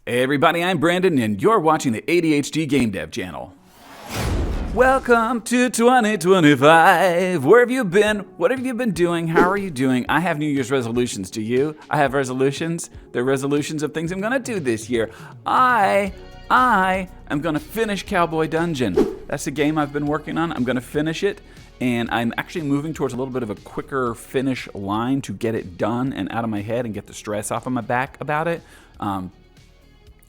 Hey everybody, I'm Brandon and you're watching the ADHD Game Dev channel. Welcome to 2025. Where have you been? What have you been doing? How are you doing? I have New Year's resolutions. Do you? I have resolutions. They're resolutions of things I'm going to do this year. I am going to finish Cowboy Dungeon. That's the game I've been working on. I'm going to finish it. And I'm actually moving towards a little bit of a quicker finish line to get it done and out of my head and get the stress off of my back about it.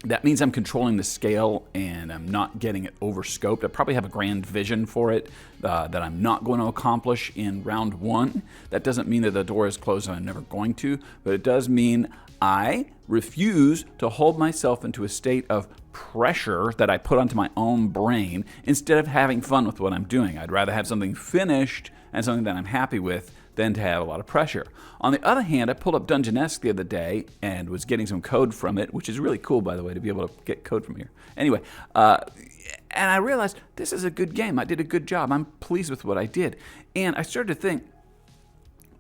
That means I'm controlling the scale and I'm not getting it overscoped. I probably have a grand vision for it that I'm not going to accomplish in round one. That doesn't mean that the door is closed and I'm never going to, but it does mean I refuse to hold myself into a state of pressure that I put onto my own brain instead of having fun with what I'm doing. I'd rather have something finished and something that I'm happy with than to have a lot of pressure. On the other hand, I pulled up Dungeonesque the other day and was getting some code from it, which is really cool, by the way, to be able to get code from here. Anyway, and I realized this is a good game. I did a good job. I'm pleased with what I did. And I started to think,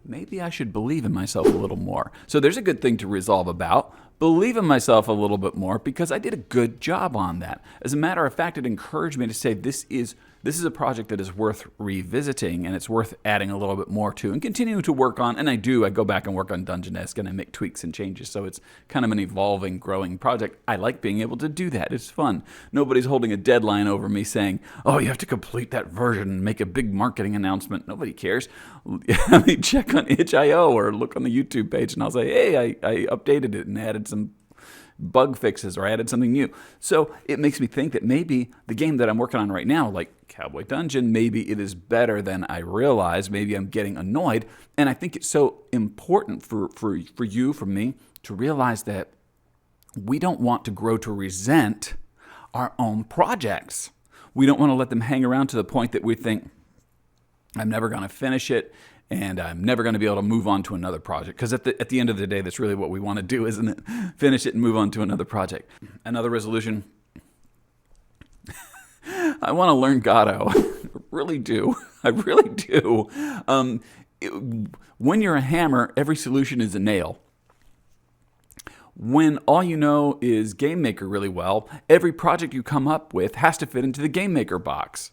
maybe I should believe in myself a little more. So there's a good thing to resolve about. Believe in myself a little bit more because I did a good job on that. As a matter of fact, it encouraged me to say this is a project that is worth revisiting and it's worth adding a little bit more to and continuing to work on. And I go back and work on Dungeonesque and I make tweaks and changes. So it's kind of an evolving, growing project. I like being able to do that. It's fun. Nobody's holding a deadline over me saying, oh, you have to complete that version and make a big marketing announcement. Nobody cares. I mean, check on itch.io or look on the YouTube page and I'll say, hey, I updated it and added some bug fixes or added something new. So it makes me think that maybe the game that I'm working on right now, like Cowboy Dungeon, maybe it is better than I realize. Maybe I'm getting annoyed. And I think it's so important for you, for me, to realize that we don't want to grow to resent our own projects. We don't want to let them hang around to the point that we think, I'm never going to finish it and I'm never going to be able to move on to another project. Because at the end of the day, that's really what we want to do, isn't it? Finish it and move on to another project. Another resolution. I want to learn Gato. I really do. I really do. When you're a hammer, every solution is a nail. When all you know is Game Maker really well, every project you come up with has to fit into the Game Maker box.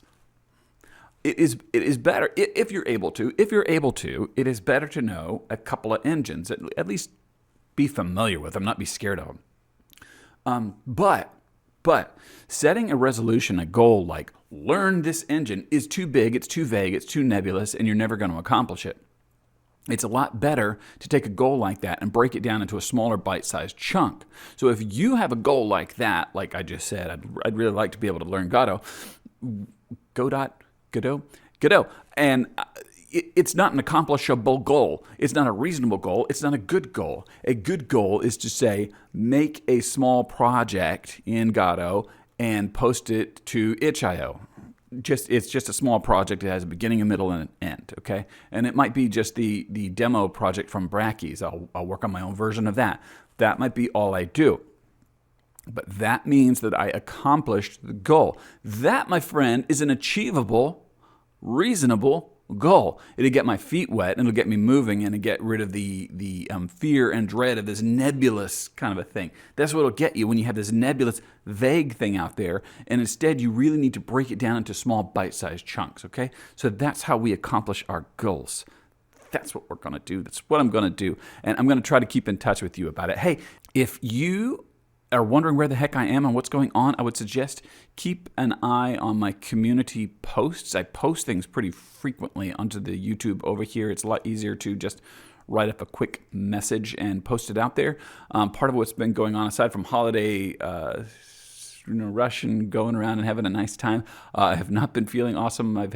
It is better, if you're able to, it is better to know a couple of engines, at least be familiar with them, not be scared of them. But setting a resolution, a goal like learn this engine is too big, it's too vague, it's too nebulous, and you're never going to accomplish it. It's a lot better to take a goal like that and break it down into a smaller bite-sized chunk. So if you have a goal like that, like I just said, I'd really like to be able to learn Gato. Godot. And it's not an accomplishable goal. It's not a reasonable goal. It's not a good goal. A good goal is to say, make a small project in Gato and post it to itch.io. It's just a small project. It has a beginning, a middle, and an end, okay? And it might be just the demo project from Brackeys. I'll work on my own version of that. That might be all I do. But that means that I accomplished the goal. That, my friend, is an achievable, reasonable goal. It'll get my feet wet, and it'll get me moving, and it'll get rid of the fear and dread of this nebulous kind of a thing. That's what it'll get you when you have this nebulous, vague thing out there, and instead you really need to break it down into small, bite-sized chunks, okay? So that's how we accomplish our goals. That's what we're going to do. That's what I'm going to do, and I'm going to try to keep in touch with you about it. Hey, if you are wondering where the heck I am and what's going on, I would suggest keep an eye on my community posts. I post things pretty frequently onto the YouTube over here. It's a lot easier to just write up a quick message and post it out there. Part of what's been going on, aside from holiday rush and going around and having a nice time, I have not been feeling awesome. I've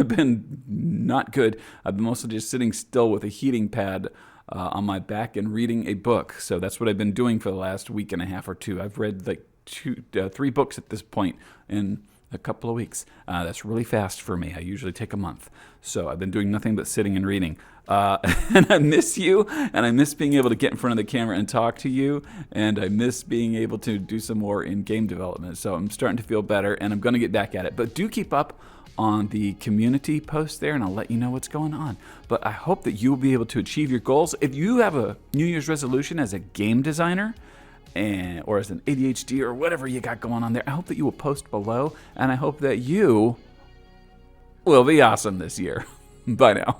been not good. I've been mostly just sitting still with a heating pad on my back and reading a book. So that's what I've been doing for the last week and a half or two. I've read like 3 books at this point in a couple of weeks. That's really fast for me. I usually take a month. So I've been doing nothing but sitting and reading. And I miss you, and I miss being able to get in front of the camera and talk to you, and I miss being able to do some more in game development. So I'm starting to feel better, and I'm going to get back at it. But do keep up on the community post there, and I'll let you know what's going on. But I hope that you'll be able to achieve your goals. If you have a New Year's resolution as a game designer, or as an ADHD or whatever you got going on there. I hope that you will post below, and I hope that you will be awesome this year. Bye now.